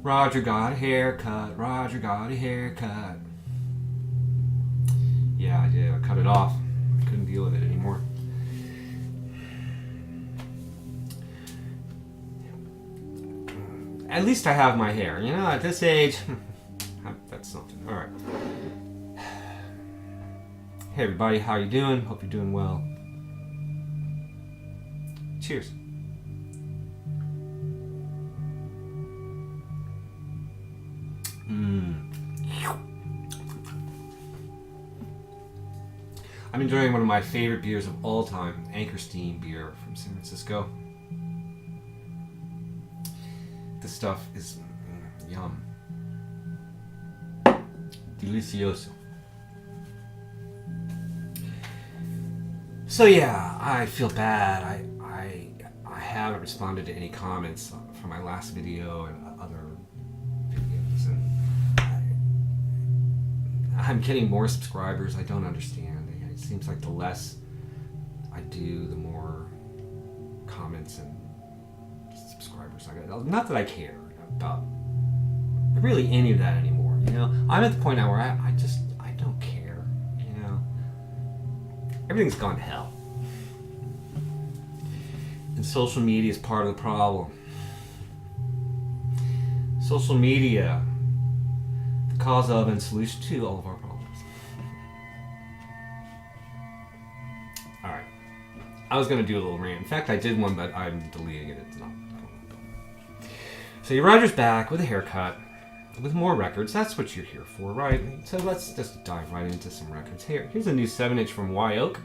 Rodger got a haircut. Rodger got a haircut. Yeah, I did. I cut it off. I couldn't deal with it anymore. At least I have my hair. You know, at this age, that's something. All right. Hey everybody, how you doing? Hope you're doing well. Cheers. I'm enjoying one of my favorite beers of all time, Anchor Steam beer from San Francisco. This stuff is yum. Delicioso. So yeah, I feel bad. I haven't responded to any comments from my last video and other videos, and I'm getting more subscribers. I don't understand. It seems like the less I do, the more comments and subscribers I get. Not that I care about really any of that anymore. You know, I'm at the point now where I don't care. You know, everything's gone to hell. And social media is part of the problem. Social media, the cause of and solution to all of our problems. Alright. I was going to do a little rant. In fact, I did one, but I'm deleting it. It's not. So your Rodger's back with a haircut, with more records. That's what you're here for, right? So let's just dive right into some records. Here's a new 7-inch from Y Oak.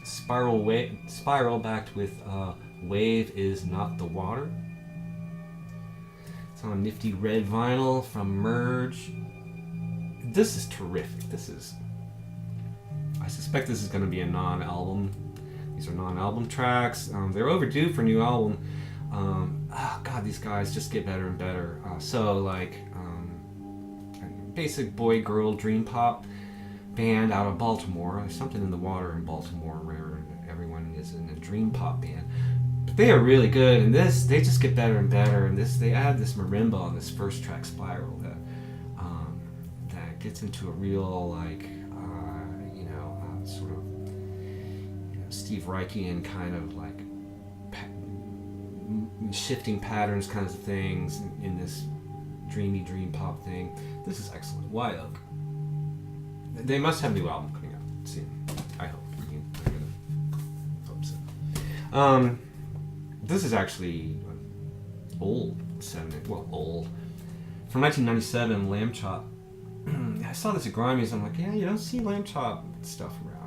Spiral backed with Wave Is Not the Water. It's on a nifty red vinyl from Merge. This is terrific. I suspect this is going to be a non-album. These are non-album tracks. They're overdue for a new album. Oh God, these guys just get better and better. Basic boy-girl dream pop band out of Baltimore. There's something in the water in Baltimore where everyone is in a dream pop band. But they are really good, and they just get better and better. And they add this marimba on this first track, Spiral, that gets into a real sort of Steve Reichian kind of like shifting patterns kinds of things in this dreamy dream pop thing. This is excellent. Y Oak. They must have a new album coming out soon. I hope. I hope so. This is actually old. Old. From 1997, Lambchop. I saw this at Grimmy's. I'm like, yeah, you don't see Lambchop stuff around.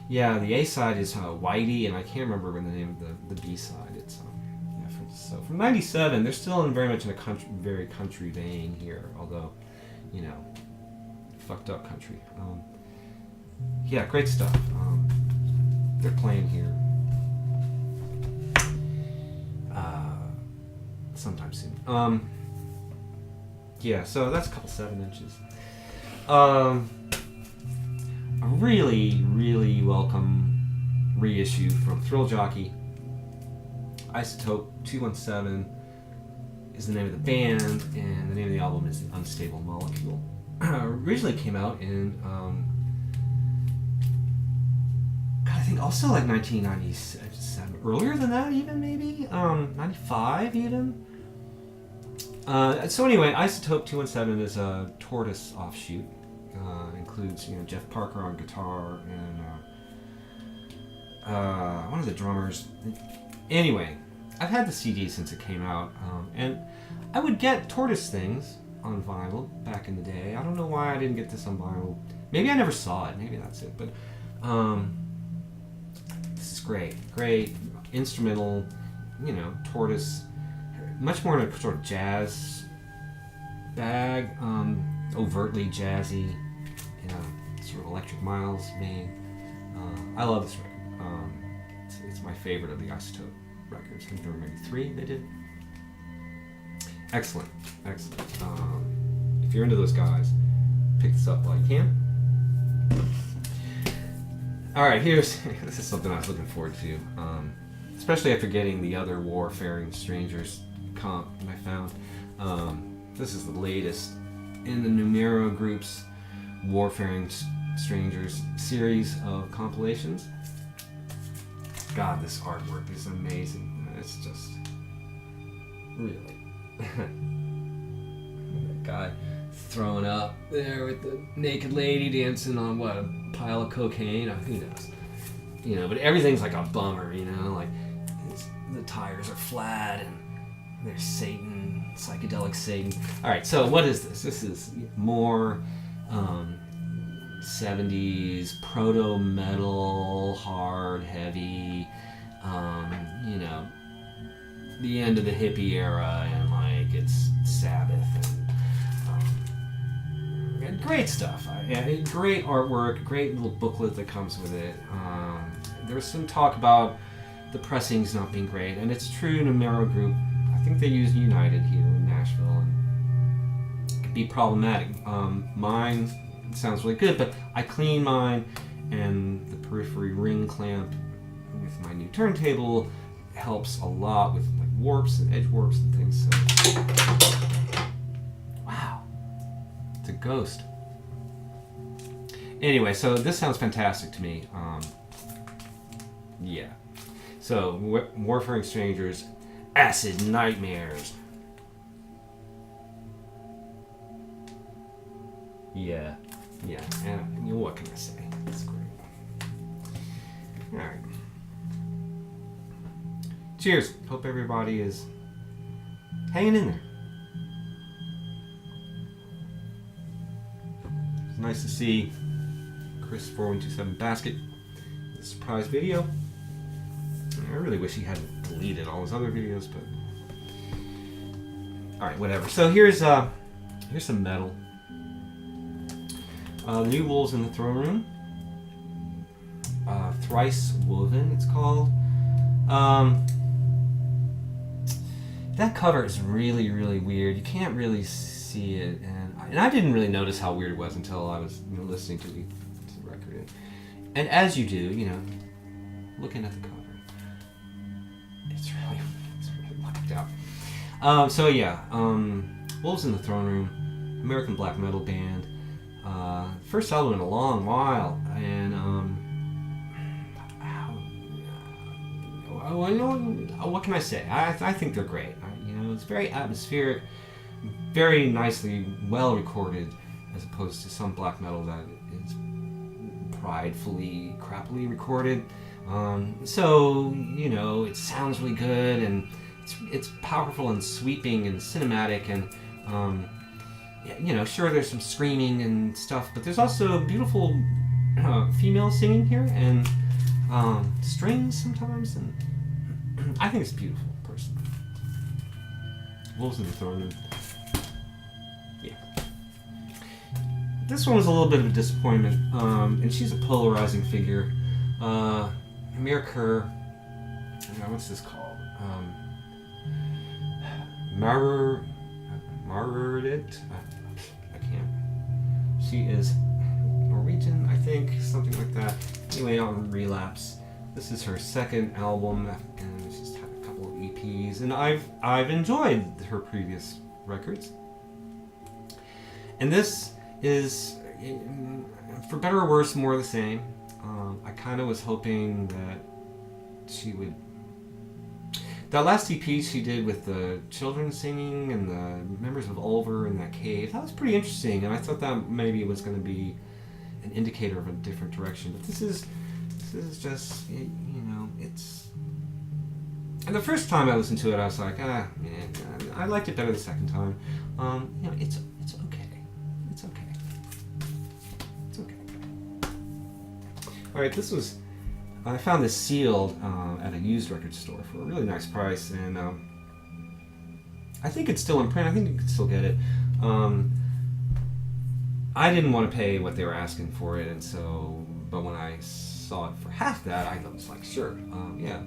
Yeah, the A side is Whitey, and I can't remember the name of the B side. It's from 97. They're still very much in a very country vein here, although, you know, fucked up country. Yeah, great stuff. They're playing here sometime soon. Yeah, so that's a couple 7-inches. A really, really welcome reissue from Thrill Jockey. Isotope 217 is the name of the band, and the name of the album is The Unstable Molecule. Originally came out in, I think also like 1997. Earlier than that, even maybe 95 even. So anyway, Isotope 217 is a Tortoise offshoot. Includes Jeff Parker on guitar and one of the drummers. Anyway, I've had the CD since it came out, and I would get Tortoise things on vinyl back in the day. I don't know why I didn't get this on vinyl. Maybe I never saw it. Maybe that's it. But this is great instrumental. Tortoise, much more in a sort of jazz bag, overtly jazzy, sort of Electric Miles vein. I love this record. It's my favorite of the Isotope records. I think there were maybe 3 they did. Excellent. If you're into those guys, pick this up while you can. Alright, this is something I was looking forward to. Especially after getting the other Warfaring Strangers comp that I found. This is the latest in the Numero Group's Warfaring Strangers series of compilations. God, this artwork is amazing. It's just really that guy throwing up there with the naked lady dancing on what, a pile of cocaine? Who knows? You know, but everything's like a bummer. You know, like the tires are flat and there's Satan, psychedelic Satan. All right, so what is this? This is more 70s proto-metal, hard, heavy, you know, the end of the hippie era, and like it's Sabbath and great stuff. Great artwork, great little booklet that comes with it. There was some talk about the pressings not being great, and it's true. Numero Group, I think they use United here in Nashville, and it could be problematic. Mine sounds really good, but I clean mine, and the periphery ring clamp with my new turntable helps a lot with like warps and edge warps and things. So, wow, it's a ghost. Anyway, so this sounds fantastic to me. Yeah. So, Warfaring Strangers, Acid Nightmares. Yeah, and what can I say? It's great. Alright. Cheers. Hope everybody is hanging in there. It's nice to see Chris 4127 Basket. The surprise video. I really wish he hadn't deleted all his other videos, but alright, whatever. So here's some metal. The new Wolves in the Throne Room. Thrice Woven, it's called. That cover is really, really weird. You can't really see it, and I didn't really notice how weird it was until I was listening to the record. And as you do, looking at the cover, it's really wiped out. So yeah, Wolves in the Throne Room, American black metal band. First album in a long while, and what can I say? I think they're great. It's very atmospheric, very nicely well recorded, as opposed to some black metal that is pridefully, crappily recorded. So it sounds really good, and it's powerful and sweeping and cinematic, and sure, there's some screaming and stuff, but there's also beautiful female singing here, and strings sometimes, and I think it's beautiful, personally. Wolves in the Throne Room. Yeah. This one was a little bit of a disappointment, and she's a polarizing figure. Amir Kerr, what's this called? Margaret? I can't. She is Norwegian, I think, something like that. Anyway, on Relapse. This is her second album, and she's had a couple of EPs, and I've enjoyed her previous records. And this is, for better or worse, more of the same. I kind of was hoping that she would... That last EP she did with the children singing and the members of Ulver in that cave, that was pretty interesting, and I thought that maybe it was going to be an indicator of a different direction. But this is just, it's... And the first time I listened to it, I was like, man, I liked it better the second time. It's okay. It's okay. It's okay. All right, I found this sealed at a used record store for a really nice price, and I think it's still in print. I think you can still get it. I didn't want to pay what they were asking for it, but when I saw it for half that, I was like, sure, yeah.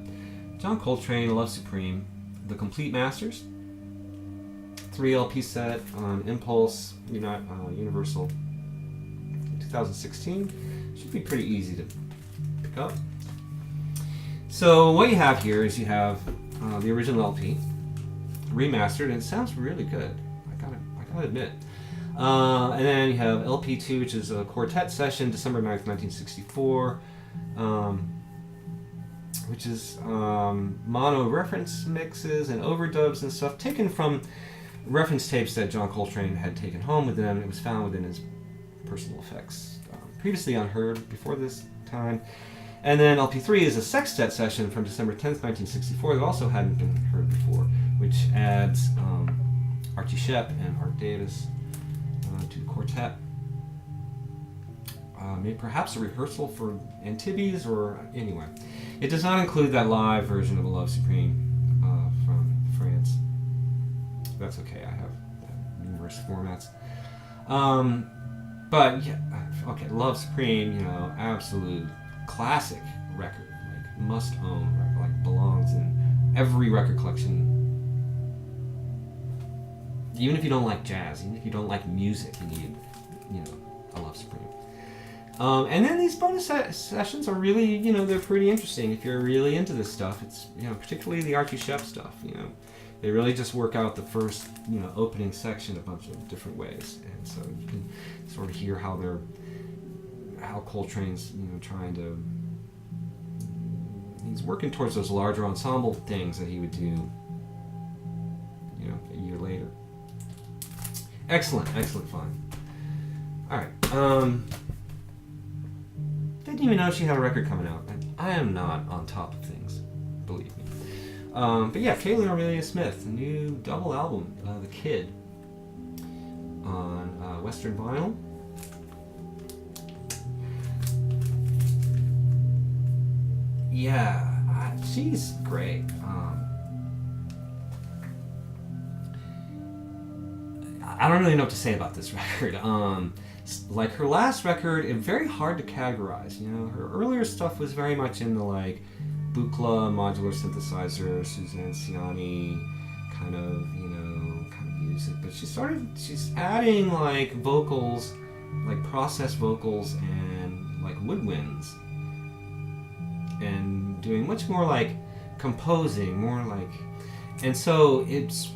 John Coltrane, Love Supreme, The Complete Masters, 3 LP set on Impulse, Universal, 2016. Should be pretty easy to pick up. So what you have here is you have the original LP, remastered, and it sounds really good. I gotta admit. And then you have LP2, which is a quartet session, December 9th, 1964, which is mono reference mixes and overdubs and stuff taken from reference tapes that John Coltrane had taken home with him. It was found within his personal effects, previously unheard before this time. And then LP3 is a sextet session from December 10th, 1964 that also hadn't been heard before, which adds Archie Shepp and Art Davis to the quartet. Maybe perhaps a rehearsal for Antibes, or anyway. It does not include that live version of A Love Supreme from France. That's okay, I have numerous formats. But yeah, okay, Love Supreme, absolute classic record, like must own record, like belongs in every record collection. Even if you don't like jazz, even if you don't like music, you need, A Love Supreme. And then these bonus sessions are really, they're pretty interesting. If you're really into this stuff, it's, particularly the Archie Shepp stuff, they really just work out the first, opening section a bunch of different ways. And so you can sort of hear how Coltrane's, trying to, he's working towards those larger ensemble things that he would do, a year later. Excellent fun. All right. Didn't even know she had a record coming out. I am not on top of things, believe me. But yeah, Katelyn Aurelia Smith, new double album, The Kid, on Western vinyl. Yeah, she's great. I don't really know what to say about this record. Like her last record, it's very hard to categorize. Her earlier stuff was very much in the like Buchla modular synthesizer, Suzanne Ciani kind of music. But she's adding like vocals, like processed vocals and like woodwinds, and doing much more like composing, and so it's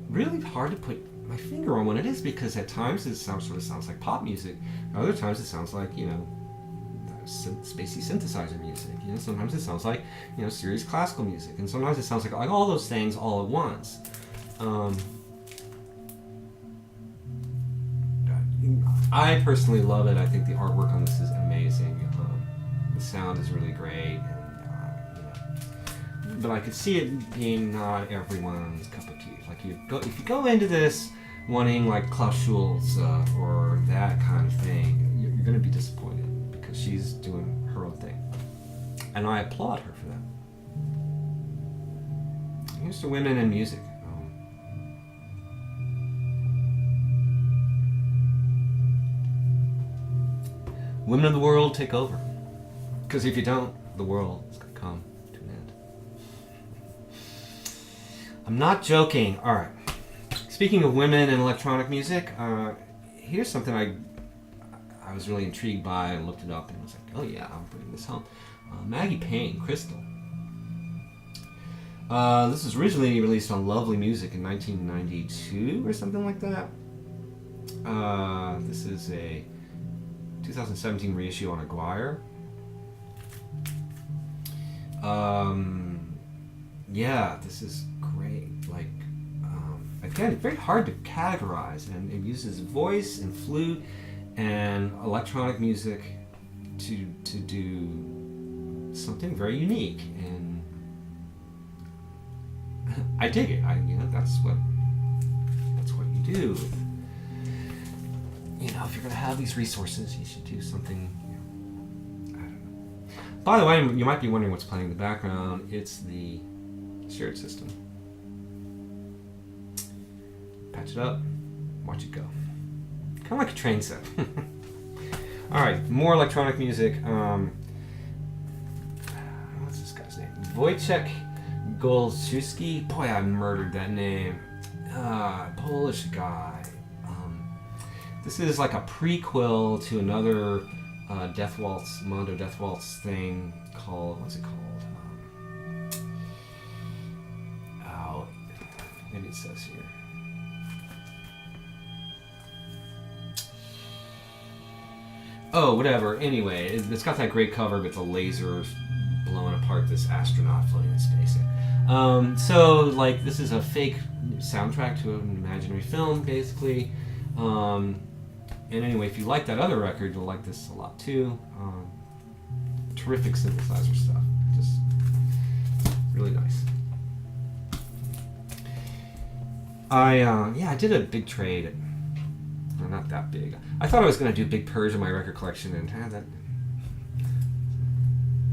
really hard to put my finger on what it is, because at times it sounds like pop music, other times it sounds like spacey synthesizer music, sometimes it sounds like serious classical music, and sometimes it sounds like all those things all at once. I personally love it. I think the artwork on this is amazing. The sound is really great, and but I could see it being not everyone's cup of tea. Like if you go into this wanting like Klaus Schulze or that kind of thing, you're going to be disappointed, because she's doing her own thing, and I applaud her for that. Here's to women in music. Women of the world, take over, because if you don't, the world is going to come to an end. I'm not joking. All right. Speaking of women and electronic music, here's something I was really intrigued by and looked it up and was like, oh yeah, I'm bringing this home. Maggie Payne, Crystal. This was originally released on Lovely Music in 1992 or something like that. This is a 2017 reissue on Aguirre. Yeah, this is great. Again, very hard to categorize, and it uses voice and flute and electronic music to do something very unique, and I dig it. That's what you do. If you're going to have these resources, you should do something. I don't know. By the way, you might be wondering what's playing in the background. It's the shared system. Patch it up, watch it go. Kind of like a train set. All right, more electronic music. What's this guy's name? Wojciech Golczewski. Boy, I murdered that name. Polish guy. This is like a prequel to another Mondo Death Waltz thing called, what's it called? it says here. Oh, whatever. Anyway, it's got that great cover with the lasers blowing apart this astronaut floating in space. So, like, this is a fake soundtrack to an imaginary film, basically. And anyway, if you like that other record, you'll like this a lot too. Terrific synthesizer stuff. Just really nice. I did a big trade. Well, not that big. I thought I was going to do a big purge of my record collection and have that.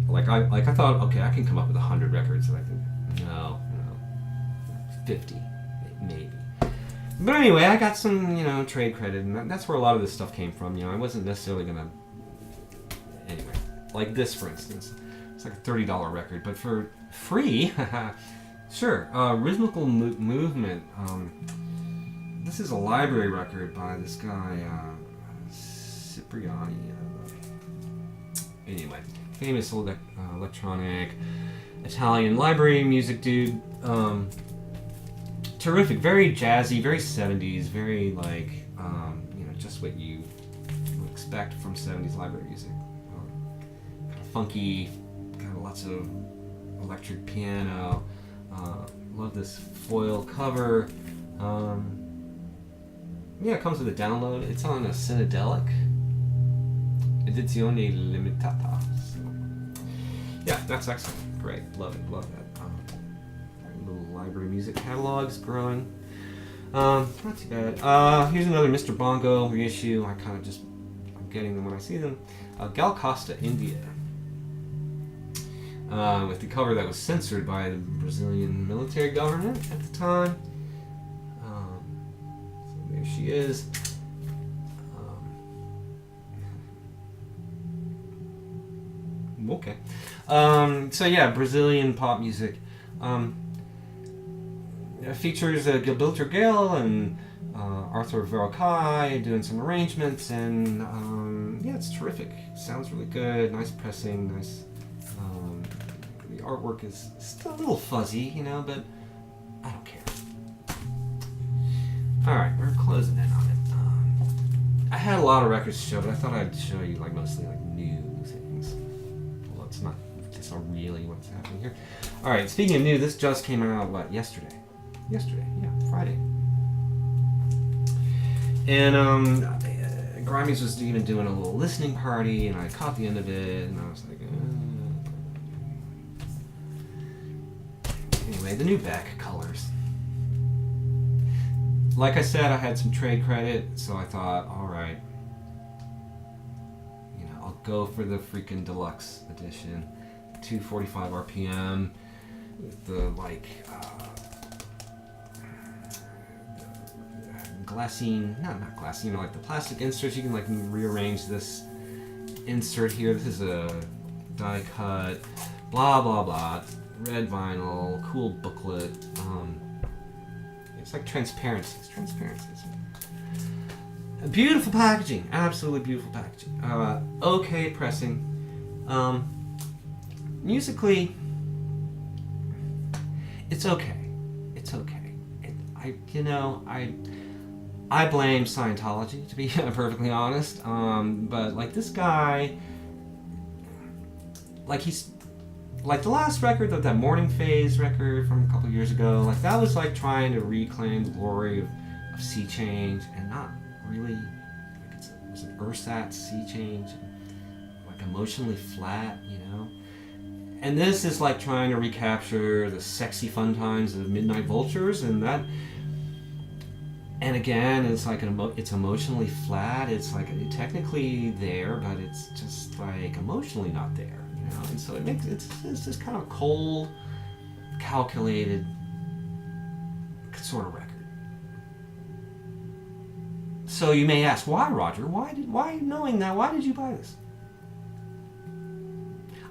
I thought, okay, I can come up with 100 records that I think. No, 50, maybe. But anyway, I got some, trade credit, and that's where a lot of this stuff came from. I wasn't necessarily gonna. Anyway, like this, for instance, it's like a $30 record, but for free, sure. Rhythmical movement. This is a library record by this guy, Cipriani. Anyway, famous electronic Italian library music dude. Terrific, very jazzy, very 70s, very like, just what you would expect from 70s library music. Kind of funky, kind of lots of electric piano. Love this foil cover. It comes with a download. It's on a Synedelic Edizione Limitata. So, yeah, that's excellent. Great, love it, love that. Little library music catalogs growing. Not too bad. Here's another Mr. Bongo reissue. I'm getting them when I see them. Gal Costa, India. With the cover that was censored by the Brazilian military government at the time. So there she is. Okay. Brazilian pop music. It features Gilberto Gil and Arthur Verocai doing some arrangements, and it's terrific. Sounds really good. Nice pressing. Nice. The artwork is still a little fuzzy, but I don't care. All right, we're closing in on it. I had a lot of records to show, but I thought I'd show you mostly new things. Well, it's not really what's happening here. All right, speaking of new, this just came out yesterday. Friday. And Grimes was even doing a little listening party, and I caught the end of it, and I was like, Anyway, the new Beck colors. Like I said, I had some trade credit, so I thought, all right, I'll go for the freaking deluxe edition, 245 RPM, with the glassine, not glassine, like the plastic inserts. You can rearrange this insert here. This is a die cut, blah blah blah. Red vinyl, cool booklet. It's like transparency. It's transparency. Beautiful packaging, absolutely beautiful packaging. Okay pressing. Musically, it's okay. It's okay. I blame Scientology, to be perfectly honest. But this guy, he's the last record, that Morning Phase record from a couple years ago. That was trying to reclaim the glory of sea change, and not really. It was an ersatz sea change, emotionally flat, And this is trying to recapture the sexy fun times of Midnight Vultures, and that. And again, it's it's emotionally flat. It's technically there, but it's just emotionally not there, And so it's this kind of cold, calculated sort of record. So you may ask, why, Rodger? Why knowing that? Why did you buy this?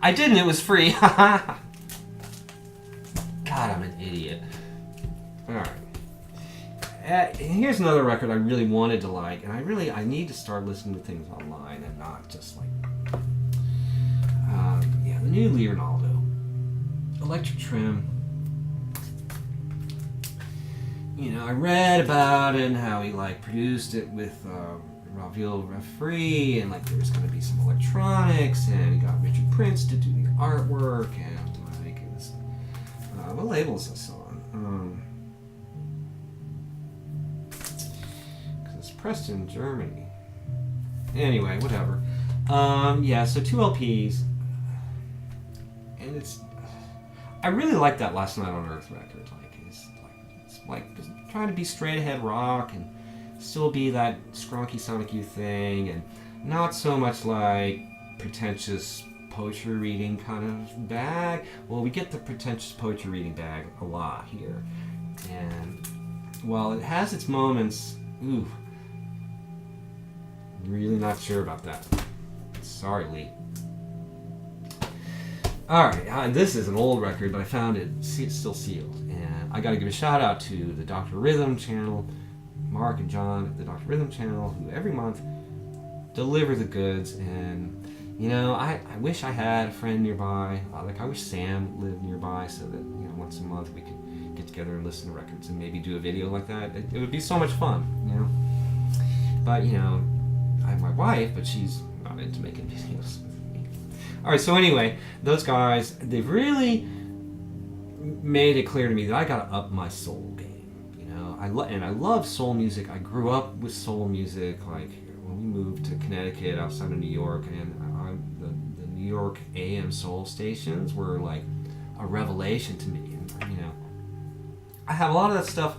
I didn't. It was free. God, I'm an idiot. All right. Here's another record I really wanted to like, and I need to start listening to things online and not just the new Leonardo, Electric Trim. you know, I read about it and how he like produced it with Ravel Refree, and like there was going to be some electronics, and he got Richard Prince to do the artwork, and like it was what label is this on? Because it's pressed in Germany. Anyway, whatever. Yeah, so 2 LPs, and it's. I really like that Last Night on Earth record. It's trying to be straight ahead rock and still be that scronky Sonic Youth thing, and not so much like pretentious poetry reading kind of bag. Well, we get the pretentious poetry reading bag a lot here, and while it has its moments, ooh, I'm really not sure about that. Sorry, Lee. Alright, this is an old record, but I found it's still sealed. And I gotta give a shout out to the Dr. Rhythm channel, Mark and John at the Dr. Rhythm channel, who every month deliver the goods. And, you know, I wish I had a friend nearby. Like, I wish Sam lived nearby so that, you know, once a month we could get together and listen to records and maybe do a video like that. It would be so much fun, you know. But, you know, I have my wife, but she's not into making videos. Alright, so anyway, those guys, they've really made it clear to me that I gotta up my soul game. You know, I love soul music. I grew up with soul music. Like when we moved to Connecticut, outside of New York, and the New York AM soul stations were like a revelation to me. And, you know, I have a lot of that stuff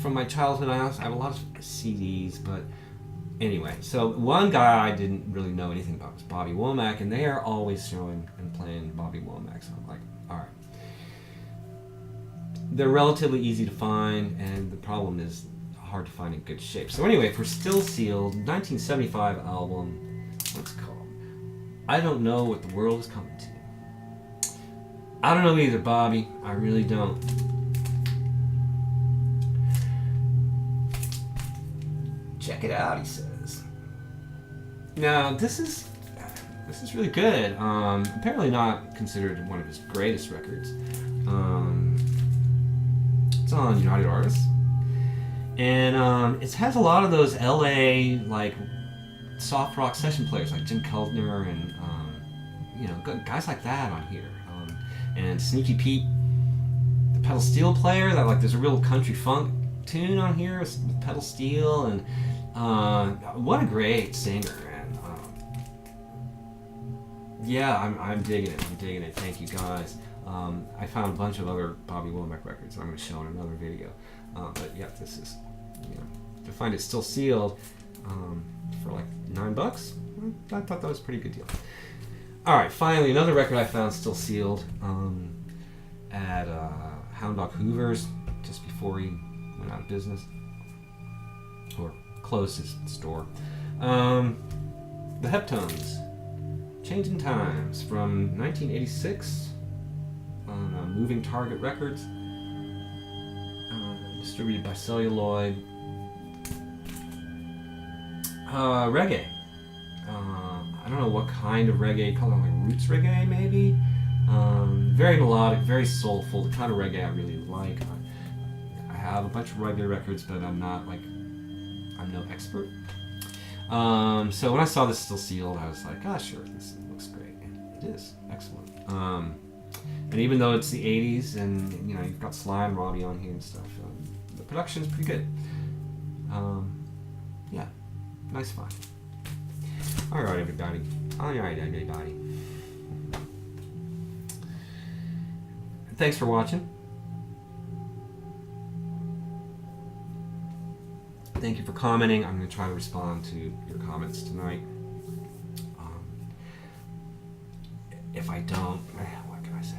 from my childhood. I have a lot of CDs, but. Anyway, so one guy I didn't really know anything about was Bobby Womack, and they are always showing and playing Bobby Womack, so I'm like, alright. They're relatively easy to find, and the problem is hard to find in good shape. So anyway, for Still Sealed, 1975 album, what's it called? I Don't Know What the World Is Coming To. I don't know either, Bobby. I really don't. Check it out, he says. Now, this is really good. Apparently not considered one of his greatest records. It's on United Artists. And it has a lot of those LA, like, soft rock session players, like Jim Keltner and, you know, guys like that on here. And Sneaky Pete, the pedal steel player, that, like, there's a real country funk tune on here with pedal steel, and what a great singer. And yeah, I'm digging it. Thank you, guys. I found a bunch of other Bobby Womack records I'm going to show in another video. But yeah, this is, you know, to find it still sealed for like $9, I thought that was a pretty good deal. Alright, finally, another record I found still sealed at Hound Dog Hoover's just before he went out of business, or closed his store. The Heptones, Changing Times, from 1986 on Moving Target Records, distributed by Celluloid. Reggae. I don't know what kind of reggae, call it like roots reggae maybe. Very melodic, very soulful, the kind of reggae I really like. I have a bunch of reggae records, but I'm no expert. So when I saw this still sealed, I was like, sure, this looks great. And it is excellent. And even though it's the 80s and, you know, you've got Sly and Robbie on here and stuff, the production's pretty good. Yeah, nice find. Alright, everybody. Thanks for watching. Thank you for commenting. I'm going to try to respond to your comments tonight. If I don't, what can I say?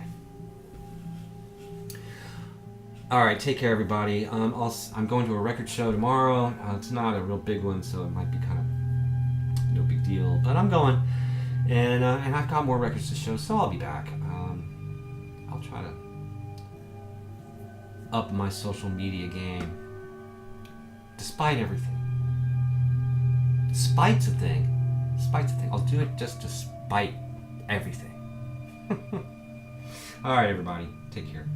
Alright, take care, everybody. I'm going to a record show tomorrow. It's not a real big one, so it might be kind of no big deal, but I'm going. And I've got more records to show, so I'll be back. I'll try to up my social media game. Despite everything. Despite's a thing. I'll do it just despite everything. Alright, everybody. Take care.